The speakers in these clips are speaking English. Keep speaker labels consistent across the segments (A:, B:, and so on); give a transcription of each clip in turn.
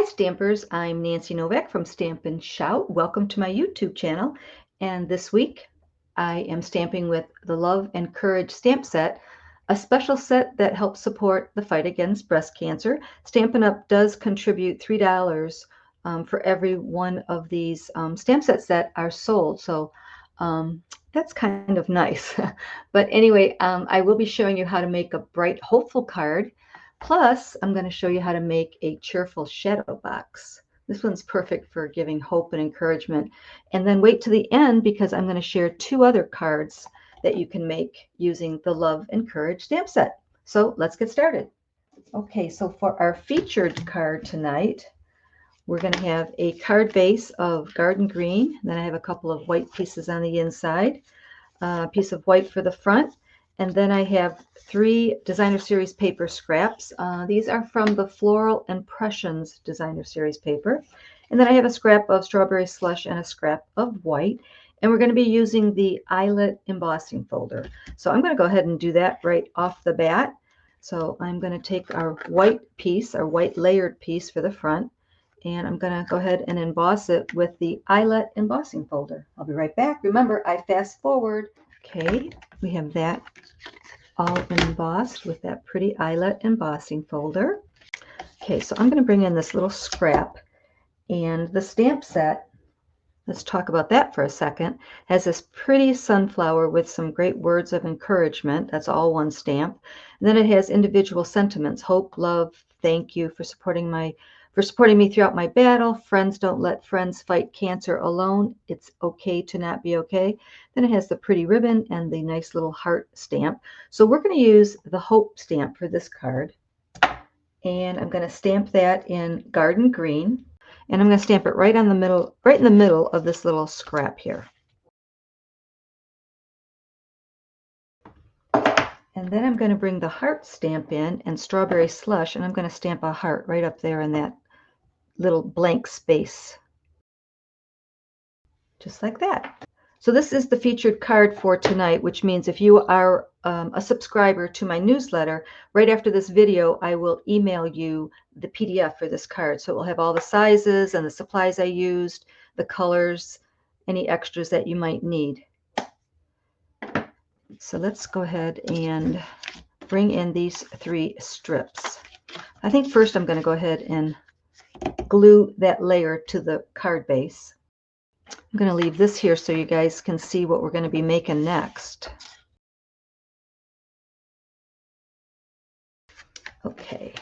A: Stampers, I'm Nancy Novak from Stampin' Shout. Welcome to my YouTube channel. And this week I am stamping with the Love and Courage stamp set, a special set that helps support the fight against breast cancer. Stampin' Up! Does contribute $3 for every one of these stamp sets that are sold. So that's kind of nice. But anyway, I will be showing you how to make a bright, hopeful card. Plus, I'm going to show you how to make a cheerful shadow box. This one's perfect for giving hope and encouragement. And then wait to the end because I'm going to share two other cards that you can make using the Love and Courage stamp set. So let's get started. Okay, so for our featured card tonight, we're going to have a card base of garden green. Then I have a couple of white pieces on the inside, a piece of white for the front, and then I have 3 Designer Series paper scraps. These are from the Floral Impressions Designer Series paper. And then I have a scrap of strawberry slush and a scrap of white. And we're going to be using the eyelet embossing folder. So I'm going to go ahead and do that right off the bat. So I'm going to take our white piece, our white layered piece for the front, and I'm going to go ahead and emboss it with the eyelet embossing folder. I'll be right back. Remember, I fast forward. Okay, we have that all embossed with that pretty eyelet embossing folder. Okay, so I'm going to bring in this little scrap, and the stamp set, let's talk about that for a second, has this pretty sunflower with some great words of encouragement. That's all one stamp. And then it has individual sentiments: hope, love, thank you for supporting me throughout my battle. Friends don't let friends fight cancer alone. It's okay to not be okay. Then it has the pretty ribbon and the nice little heart stamp. So we're going to use the hope stamp for this card. And I'm going to stamp that in garden green. And I'm going to stamp it right in the middle of this little scrap here. And then I'm going to bring the heart stamp in and strawberry slush, and I'm going to stamp a heart right up there in that little blank space, just like that. So this is the featured card for tonight, which means if you are a subscriber to my newsletter, right after this video I will email you the PDF for this card. So it will have all the sizes and the supplies I used, the colors, any extras that you might need. So let's go ahead and bring in these 3 strips. I think first I'm going to go ahead and glue that layer to the card base. I'm going to leave this here so you guys can see what we're going to be making next. Okay,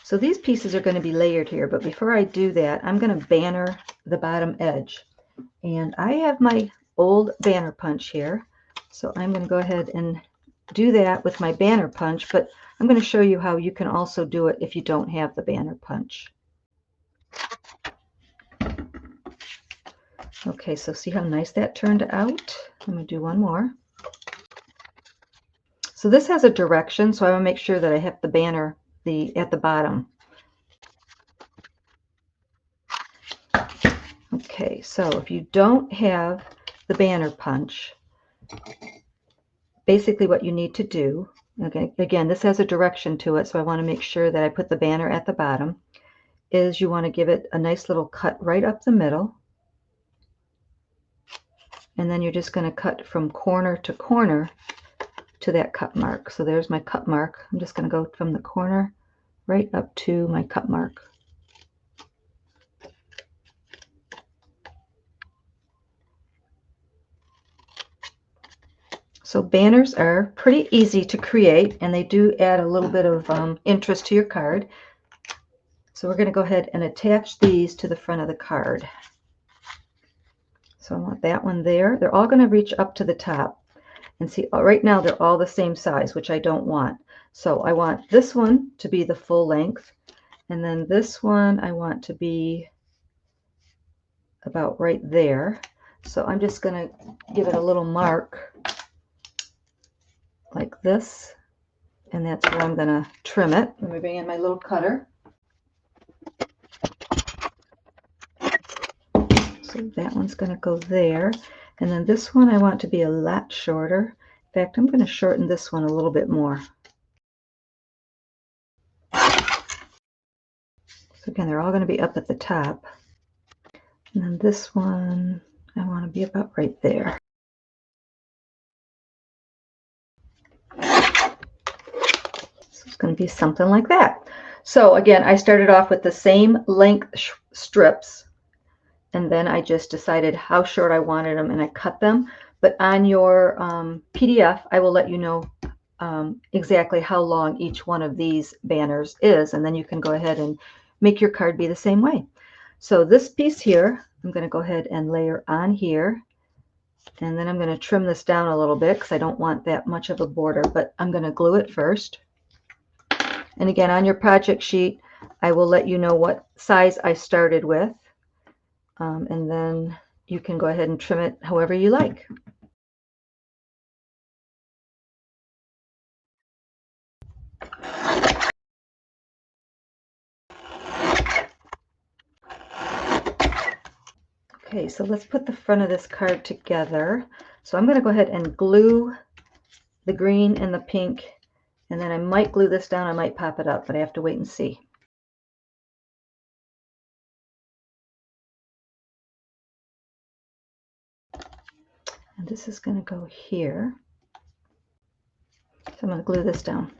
A: so these pieces are going to be layered here, but before I do that, I'm going to banner the bottom edge. And I have my old banner punch here, so I'm going to go ahead and do that with my banner punch, but I'm going to show you how you can also do it if you don't have the banner punch. Okay, so see how nice that turned out? I'm going to do one more. So this has a direction, so I want to make sure that I have the banner at the bottom. Okay, so if you don't have the banner punch, basically what you need to do, okay, again, this has a direction to it, so I want to make sure that I put the banner at the bottom, is you want to give it a nice little cut right up the middle. And then you're just going to cut from corner to corner to that cut mark. So there's my cut mark. I'm just going to go from the corner right up to my cut mark. So banners are pretty easy to create, and they do add a little bit of interest to your card. So we're going to go ahead and attach these to the front of the card. So I want that one there. They're all going to reach up to the top. And see, right now they're all the same size, which I don't want. So I want this one to be the full length. And then this one I want to be about right there. So I'm just going to give it a little mark like this. And that's where I'm going to trim it. Let me bring in my little cutter. So that one's going to go there. And then this one I want to be a lot shorter. In fact, I'm going to shorten this one a little bit more. So again, they're all going to be up at the top. And then this one, I want to be about right there. So it's going to be something like that. So again, I started off with the same length strips, and then I just decided how short I wanted them and I cut them. But on your PDF, I will let you know exactly how long each one of these banners is, and then you can go ahead and make your card be the same way. So this piece here, I'm going to go ahead and layer on here, and then I'm going to trim this down a little bit because I don't want that much of a border, but I'm going to glue it first. And again, on your project sheet, I will let you know what size I started with, and then you can go ahead and trim it however you like. Okay, so let's put the front of this card together. So I'm going to go ahead and glue the green and the pink, and then I might glue this down, I might pop it up, but I have to wait and see. And this is going to go here. So I'm going to glue this down.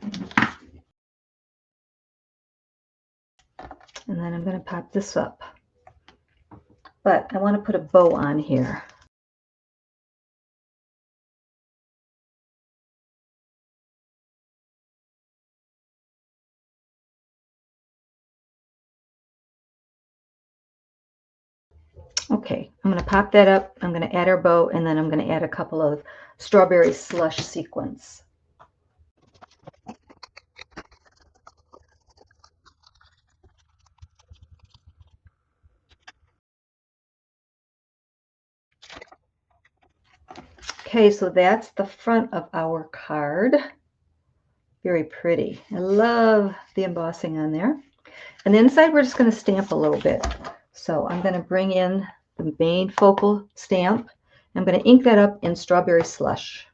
A: And then I'm going to pop this up. But I want to put a bow on here. Okay, I'm going to pop that up, I'm going to add our bow, and then I'm going to add a couple of strawberry slush sequins. Okay, so that's the front of our card. Very pretty. I love the embossing on there. And the inside, we're just going to stamp a little bit. So I'm going to bring in the main focal stamp. I'm going to ink that up in strawberry slush.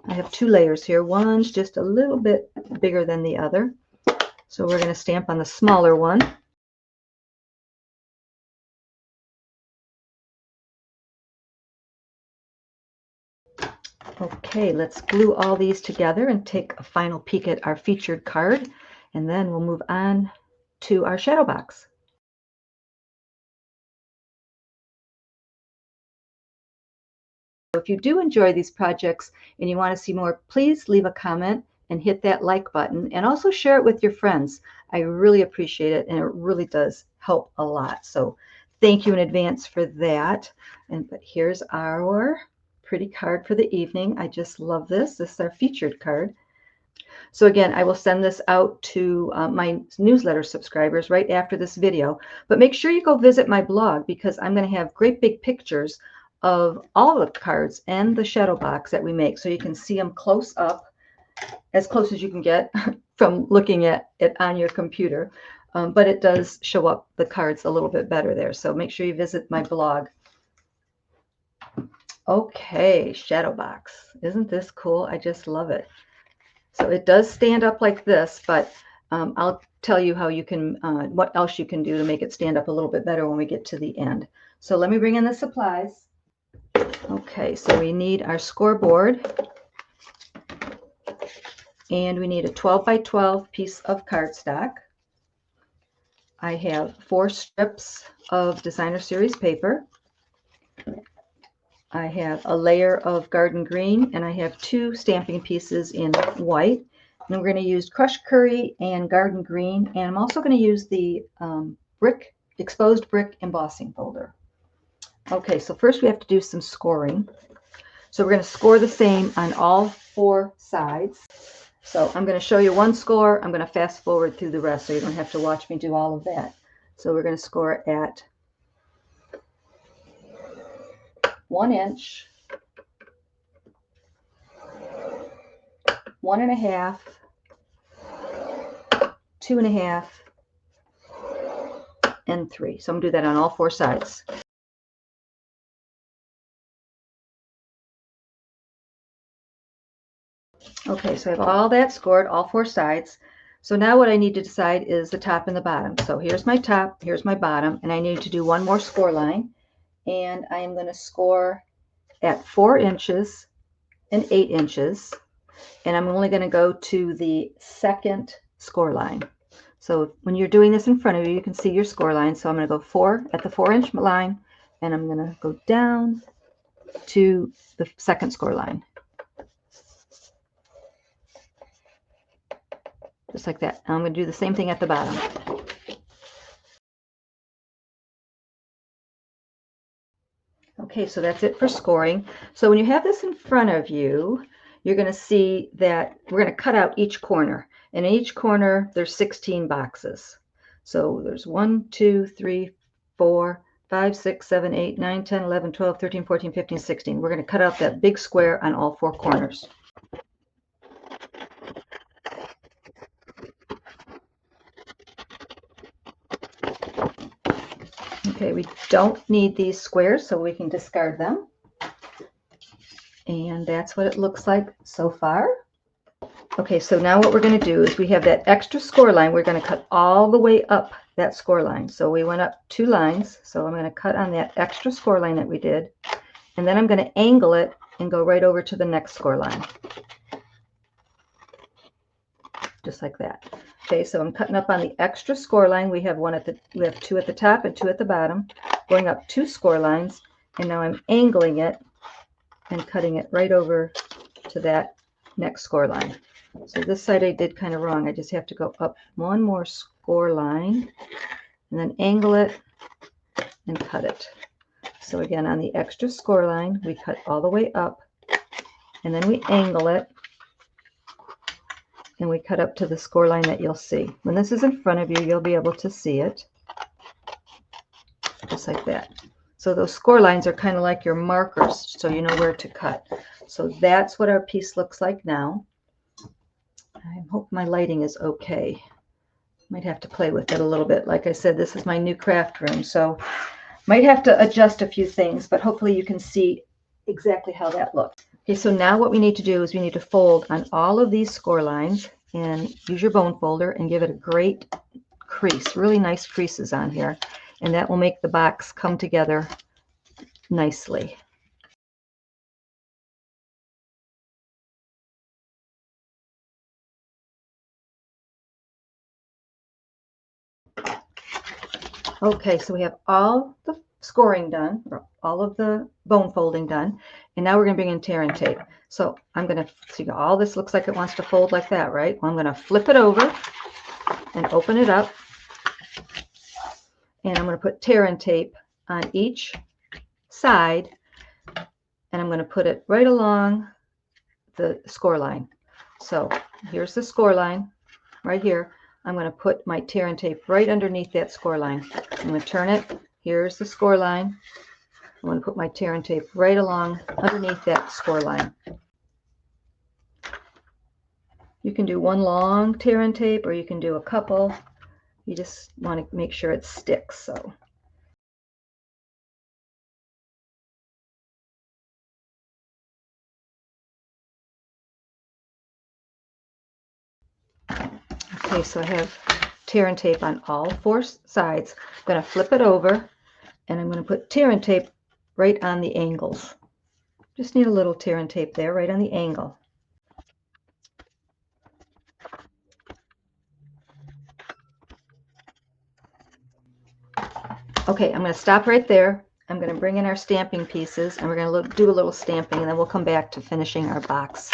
A: I have two layers here. One's just a little bit bigger than the other. So we're going to stamp on the smaller one. Okay, let's glue all these together and take a final peek at our featured card, and then we'll move on to our shadow box. If you do enjoy these projects and you want to see more, please leave a comment and hit that like button, and also share it with your friends. I really appreciate it, and it really does help a lot. So thank you in advance for that. But here's our pretty card for the evening. I just love this. This is our featured card. So again, I will send this out to my newsletter subscribers right after this video. But make sure you go visit my blog, because I'm going to have great big pictures of all the cards and the shadow box that we make, so you can see them close up, as close as you can get from looking at it on your computer. But it does show up the cards a little bit better there. So make sure you visit my blog. Okay, shadow box. Isn't this cool? I just love it. So it does stand up like this, but I'll tell you how you can, what else you can do to make it stand up a little bit better when we get to the end. So let me bring in the supplies. Okay, so we need our scoreboard, and we need a 12 by 12 piece of cardstock. I have 4 strips of designer series paper. I have a layer of garden green, and I have 2 stamping pieces in white. And we're going to use crushed curry and garden green, and I'm also going to use the exposed brick embossing folder. Okay, so first we have to do some scoring. So we're going to score the same on all 4 sides. So I'm going to show you one score. I'm going to fast forward through the rest so you don't have to watch me do all of that. So we're going to score at 1 inch, 1.5, 2.5, and 3. So I'm going to do that on all 4 sides. Okay, so I have all that scored, all 4 sides. So now what I need to decide is the top and the bottom. So here's my top, here's my bottom, and I need to do one more score line. And I am going to score at 4 inches and 8 inches. And I'm only going to go to the second score line. So when you're doing this in front of you, you can see your score line. So I'm going to go 4 at the 4-inch line, and I'm going to go down to the second score line. Just like that. And I'm going to do the same thing at the bottom. Okay, so that's it for scoring. So when you have this in front of you, you're going to see that we're going to cut out each corner. And in each corner, there's 16 boxes. So there's 1, 2, 3, 4, 5, 6, 7, 8, 9, 10, 11, 12, 13, 14, 15, 16. We're going to cut out that big square on all 4 corners. Okay, we don't need these squares, so we can discard them. And that's what it looks like so far. Okay, so now what we're going to do is we have that extra score line. We're going to cut all the way up that score line. So we went up 2 lines. So I'm going to cut on that extra score line that we did. And then I'm going to angle it and go right over to the next score line. Just like that. Okay, so I'm cutting up on the extra score line. We have 2 at the top and 2 at the bottom, going up 2 score lines, and now I'm angling it and cutting it right over to that next score line. So this side I did kind of wrong. I just have to go up 1 more score line and then angle it and cut it. So again, on the extra score line, we cut all the way up and then we angle it and we cut up to the score line that you'll see. When this is in front of you, you'll be able to see it. Just like that. So those score lines are kind of like your markers, so you know where to cut. So that's what our piece looks like now. I hope my lighting is okay. Might have to play with it a little bit. Like I said, this is my new craft room, so might have to adjust a few things, but hopefully you can see exactly how that looks. Okay, so now what we need to do is we need to fold on all of these score lines and use your bone folder and give it a great crease, really nice creases on here, and that will make the box come together nicely. Okay, so we have all the scoring done, or all of the bone folding done, and now we're going to bring in tear and tape. So I'm going to see all this looks like it wants to fold like that, right? Well, I'm going to flip it over and open it up, and I'm going to put tear and tape on each side, and I'm going to put it right along the score line. So here's the score line right here. I'm going to put my tear and tape right underneath that score line. I'm going to turn it. Here's the score line. I'm going to put my tear and tape right along underneath that score line. You can do one long tear and tape, or you can do a couple. You just want to make sure it sticks. So okay, so I have tear and tape on all 4 sides. I'm going to flip it over, and I'm going to put tear and tape right on the angles. Just need a little tear and tape there, right on the angle. Okay, I'm going to stop right there. I'm going to bring in our stamping pieces, and we're going to do a little stamping, and then we'll come back to finishing our box.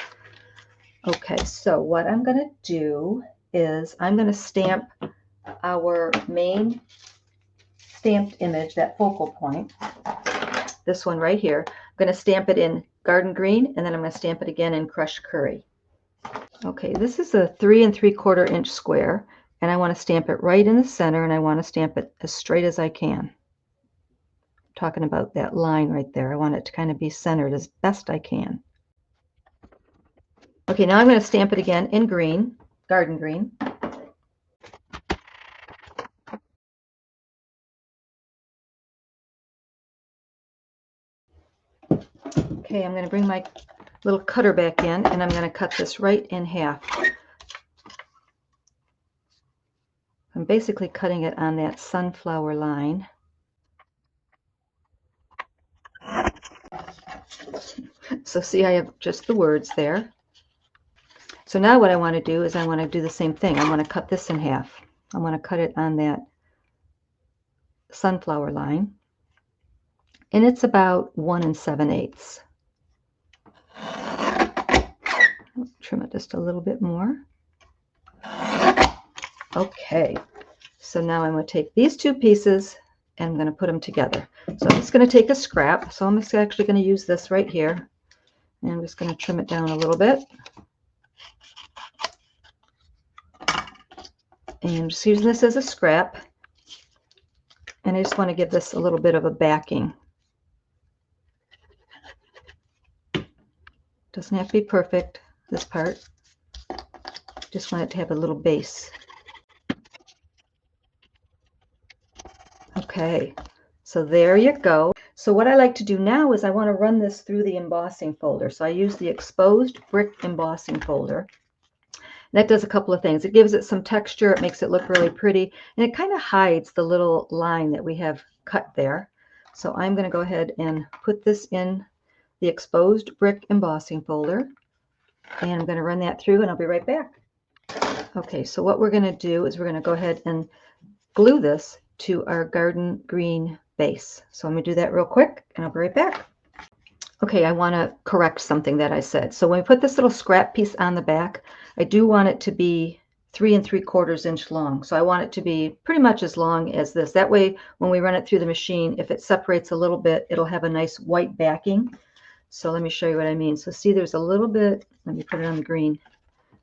A: Okay, so what I'm going to do is I'm going to stamp our main stamped image, that focal point, this one right here. I'm going to stamp it in garden green, and then I'm going to stamp it again in crushed curry. Okay, this is a 3 3/4 inch square, and I want to stamp it right in the center, and I want to stamp it as straight as I can. Talking about that line right there. I want it to kind of be centered as best I can. Okay, now I'm going to stamp it again in green, garden green. Okay, I'm going to bring my little cutter back in, and I'm going to cut this right in half. I'm basically cutting it on that sunflower line. So see, I have just the words there. So now what I want to do is I want to do the same thing. I want to cut this in half. I want to cut it on that sunflower line. And it's about 1 7/8. Trim it just a little bit more. Okay, so now I'm going to take these two pieces and I'm going to put them together. So I'm just going to take a scrap. So I'm just actually going to use this right here. And I'm just going to trim it down a little bit. And I'm just using this as a scrap. And I just want to give this a little bit of a backing. Doesn't have to be perfect, this part. Just want it to have a little base. Okay, so there you go. So what I like to do now is I want to run this through the embossing folder. So I use the exposed brick embossing folder. That does a couple of things. It gives it some texture, it makes it look really pretty, and it kind of hides the little line that we have cut there. So I'm going to go ahead and put this in the exposed brick embossing folder, and I'm going to run that through and I'll be right back. Okay, so what we're going to do is we're going to go ahead and glue this to our garden green base. So I'm going to do that real quick and I'll be right back. Okay, I want to correct something that I said. So when we put this little scrap piece on the back, I do want it to be 3 3/4 inch long. So I want it to be pretty much as long as this. That way, when we run it through the machine, if it separates a little bit, it'll have a nice white backing. So let me show you what I mean. So see, there's a little bit, let me put it on the green,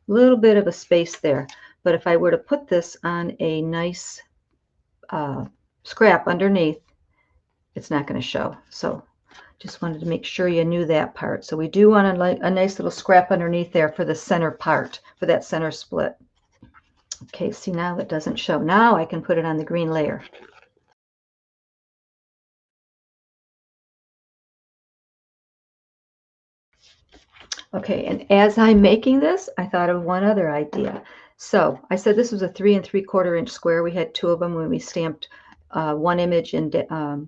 A: a little bit of a space there. But if I were to put this on a nice scrap underneath, it's not going to show. So just wanted to make sure you knew that part. So we do want a nice little scrap underneath there for the center part, for that center split. Okay, see, now it doesn't show. Now I can put it on the green layer. Okay, and as I'm making this, I thought of one other idea. So I said this was a 3 3/4 inch square. We had 2 of them when we stamped one image in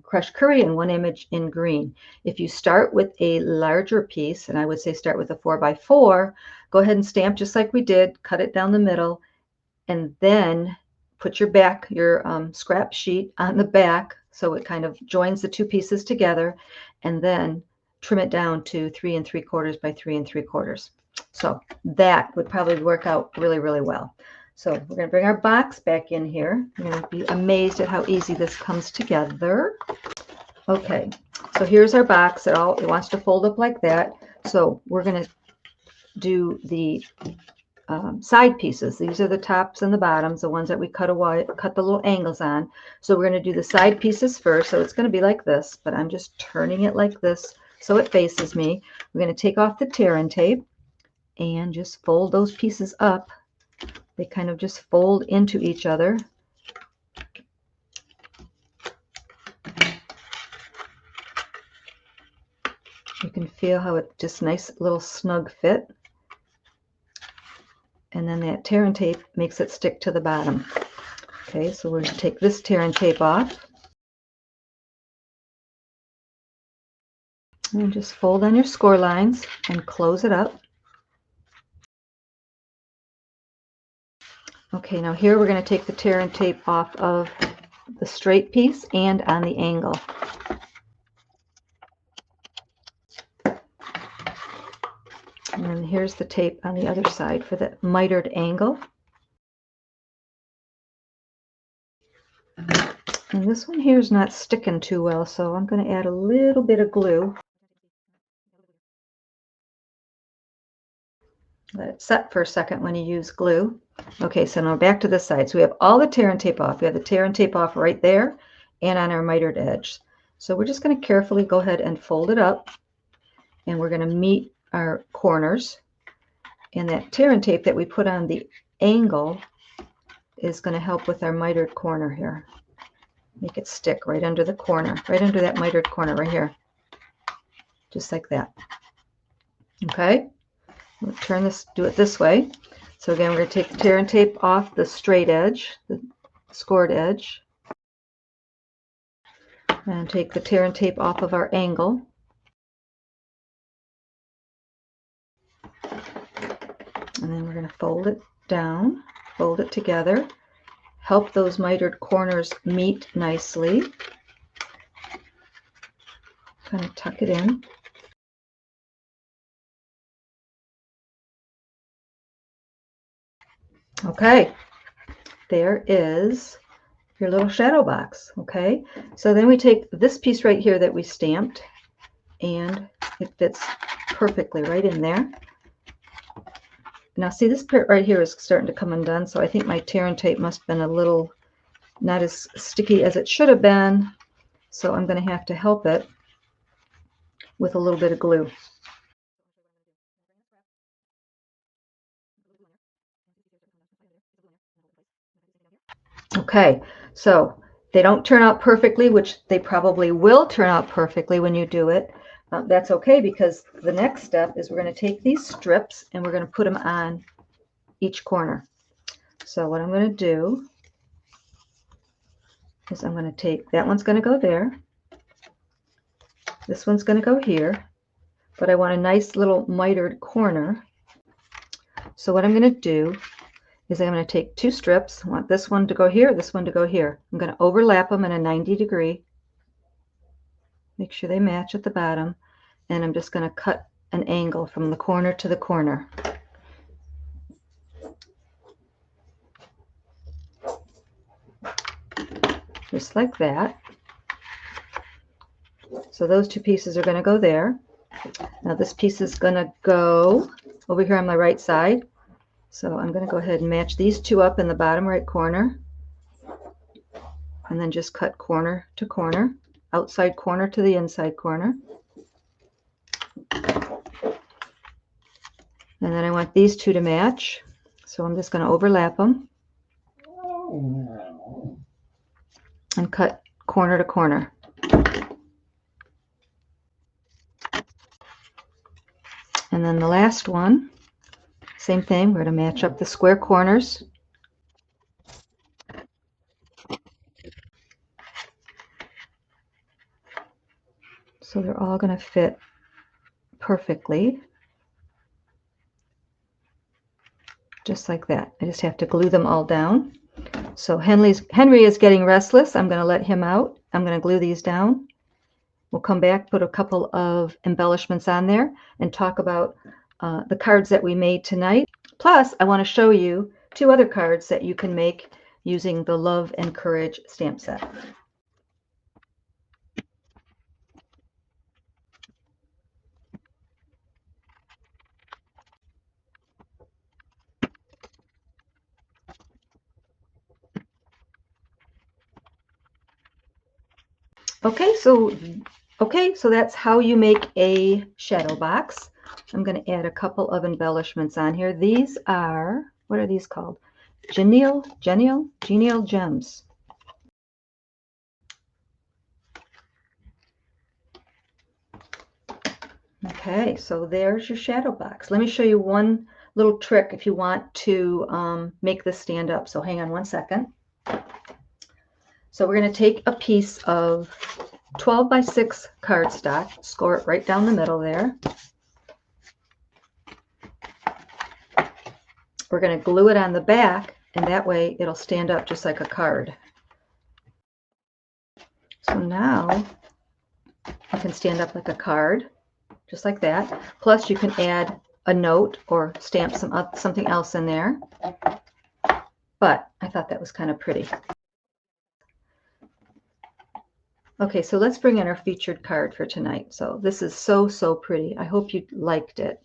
A: crushed curry and one image in green. If you start with a larger piece, and I would say start with a 4x4, go ahead and stamp just like we did, cut it down the middle, and then put your scrap sheet on the back so it kind of joins the two pieces together, and then trim it down to 3 3/4 by 3 3/4. So that would probably work out really, really well. So we're going to bring our box back in here. You're going to be amazed at how easy this comes together. Okay, so here's our box. It wants to fold up like that. So we're going to do the side pieces. These are the tops and the bottoms, the ones that we cut the little angles on. So we're going to do the side pieces first. So it's going to be like this, but I'm just turning it like this so it faces me. We're going to take off the tear and tape and just fold those pieces up. They kind of just fold into each other. You can feel how it's just nice little snug fit. And then that tear and tape makes it stick to the bottom. Okay, so we're going to take this tear and tape off. And just fold on your score lines and close it up. Okay, now here we're going to take the tear and tape off of the straight piece and on the angle. And then here's the tape on the other side for the mitered angle. And this one here is not sticking too well, so I'm going to add a little bit of glue. Let it set for a second when you use glue. Okay, so now back to this side. So we have all the tear and tape off. We have the tear and tape off right there and on our mitered edge. So we're just going to carefully go ahead and fold it up, and we're going to meet our corners. And that tear and tape that we put on the angle is going to help with our mitered corner here. Make it stick right under the corner, right under that mitered corner right here. Just like that. Okay? We'll do it this way. So again, we're going to take the tear and tape off the straight edge, the scored edge. And take the tear and tape off of our angle. And then we're going to fold it down, fold it together, help those mitered corners meet nicely. Kind of tuck it in. Okay, there is your little shadow box. Okay, so then we take this piece right here that we stamped, and it fits perfectly right in there. Now see, this part right here is starting to come undone, so I think my tear and tape must have been a little not as sticky as it should have been, so I'm going to have to help it with a little bit of glue. Okay, so they don't turn out perfectly, which they probably will turn out perfectly when you do it. That's okay, because the next step is we're going to take these strips and we're going to put them on each corner. So what I'm going to do is I'm going to take, that one's going to go there. This one's going to go here, but I want a nice little mitered corner. So what I'm going to do is I'm going to take two strips. I want this one to go here, this one to go here. I'm going to overlap them in a 90-degree. Make sure they match at the bottom. And I'm just going to cut an angle from the corner to the corner. Just like that. So those two pieces are going to go there. Now this piece is going to go over here on my right side. So I'm going to go ahead and match these two up in the bottom right corner. And then just cut corner to corner, outside corner to the inside corner. And then I want these two to match. So I'm just going to overlap them and cut corner to corner. And then the last one, same thing, we're going to match up the square corners. So they're all going to fit perfectly. Just like that. I just have to glue them all down. So Henry is getting restless. I'm going to let him out. I'm going to glue these down. We'll come back, put a couple of embellishments on there, and talk about the cards that we made tonight. Plus, I want to show you two other cards that you can make using the Love and Courage stamp set. Okay, so that's how you make a shadow box. I'm going to add a couple of embellishments on here. These are, what are these called? Genial gems. Okay, so there's your shadow box. Let me show you one little trick if you want to make this stand up. So hang on one second. So we're going to take a piece of 12 by 6 cardstock, score it right down the middle there. We're going to glue it on the back, and that way it'll stand up just like a card. So now it can stand up like a card, just like that. Plus you can add a note or stamp something else in there. But I thought that was kind of pretty. Okay, so let's bring in our featured card for tonight. So this is so pretty. I hope you liked it.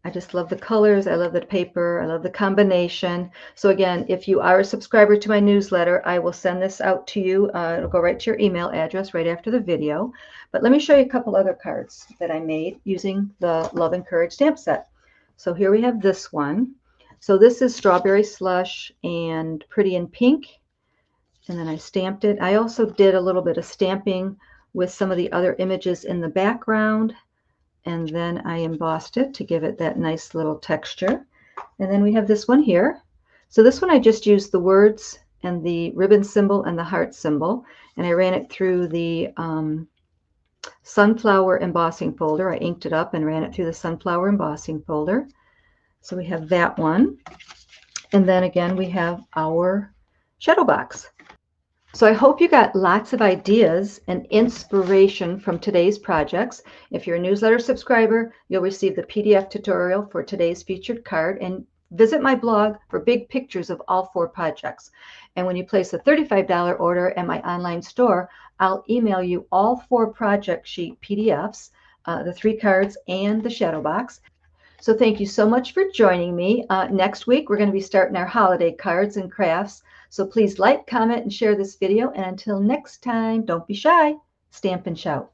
A: I just love the colors. I love the paper. I love the combination. So again, if you are a subscriber to my newsletter, I will send this out to you. It'll go right to your email address right after the video. But let me show you a couple other cards that I made using the Love and Courage stamp set. So here we have this one. So this is Strawberry Slush and Pretty in Pink. And then I stamped it. I also did a little bit of stamping with some of the other images in the background. And then I embossed it to give it that nice little texture. And then we have this one here. So this one I just used the words and the ribbon symbol and the heart symbol. And I ran it through the sunflower embossing folder. I inked it up and ran it through the sunflower embossing folder. So we have that one. And then again, we have our shadow box. So I hope you got lots of ideas and inspiration from today's projects. If you're a newsletter subscriber, you'll receive the PDF tutorial for today's featured card, and visit my blog for big pictures of all 4 projects. And when you place a $35 order at my online store, I'll email you all 4 project sheet PDFs, the 3 cards and the shadow box. So thank you so much for joining me. Next week, we're going to be starting our holiday cards and crafts. So please like, comment, and share this video. And until next time, don't be shy. Stamp and shout.